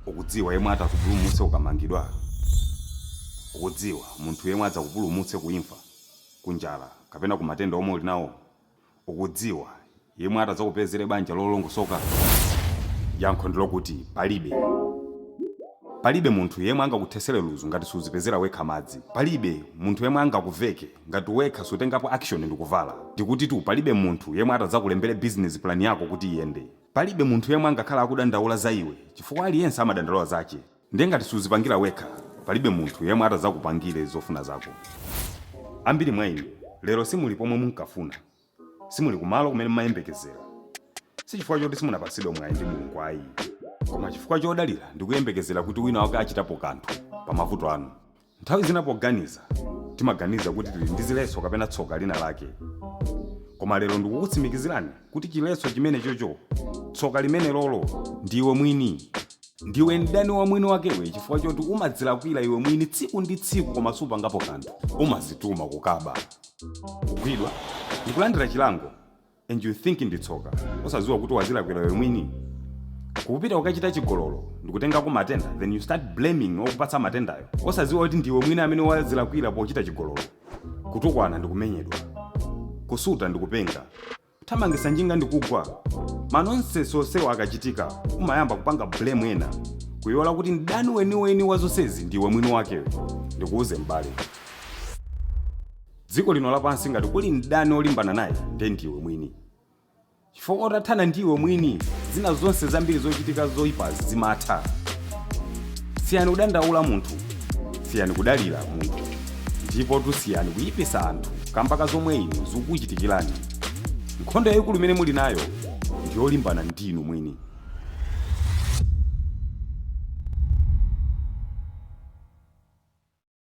ukudziwa yemwe atakupulumutse ukamangidwa. Ukudziwa munthu yemwe adzakupulumutse kuimfa, kunjala kapena ku matenda omwe uli nawo. Ukudziwa yemwe atadzakupezere banja lolongosoka. Yankho ndilo kuti palibe munthu yemwe angakuthesere luzu ngati suzipezera wekha madzi. Palibe munthu yemwe angakuveke ngati wekha sutengapo action ndikuvala. Ndikuti tu palibe munthu yemwe atadzakulembere business plan yako kuti iyende. Palibe munthu yemwe angakhala akudandaula za iwe chifukwa aliyense amadandaula zache. Ndiye ngati suzipangira wekha, palibe munthu yemwe atadzakupangire zofuna zako. Ambiri mwa inu lero simuli pomwe munkafuna, simuli kumalo kumene mmayembekezera. Si chifukwa choti simunapasidwa mwayi ndi Mulungu ayi, koma chifukwa chodalira ndikuyembekezera kuti wina wake achitapo kanthu pa mavuto anu. Nthawi zina poganiza timaganiza kuti tili ndi zileso kapena tsoka lina lake, koma lero ndikukutsimikizirani kuti chileso chimene chocho, tsoka limene lolo, ndiwe mwini. Ndiwe mdani wa mwini wakewe chifukwa choti umadzilakwira iwe mwini tsiku ndi tsiku koma supangapo kanthu. Umazituma kukaba, kugwidwa, ndikulandira chilango, and you think nditsoka osadziwa kuti wazilakwira iwe mwini. Kupita ukachita chigololo ndikutengako matenda, then you start blaming okupatsa matendayo osadziwa kuti ndiwe mwini amene wazilakwira pochita chigololo. Kutukwana ndikumenyedwa, kusuta ndikupenga, kuthamangitsa njinga ndikugwa. Manonsense onsewo akachitika umayamba kupanga blame ena, kuyola kuti mdani weniweni wa zonsezi ndiwe mwini wakewe. Ndikuuze m'bale, dziko lino lapansi ngati kuli mdani olimbana naye ndiye ndiwe mwini. Chifukwa otathana ndiwe mwini, zina zonse zambiri zochitika zoyipazi zimatha. Siyani kudandaula munthu, siyani kudalira munthu, ndipo tusiyani kuyipisa anthu kamba ka zomwe inu zikukuchitikirani. Nkhondo yayikulu imene muli nayo ndiyolimbana ndinu mwini.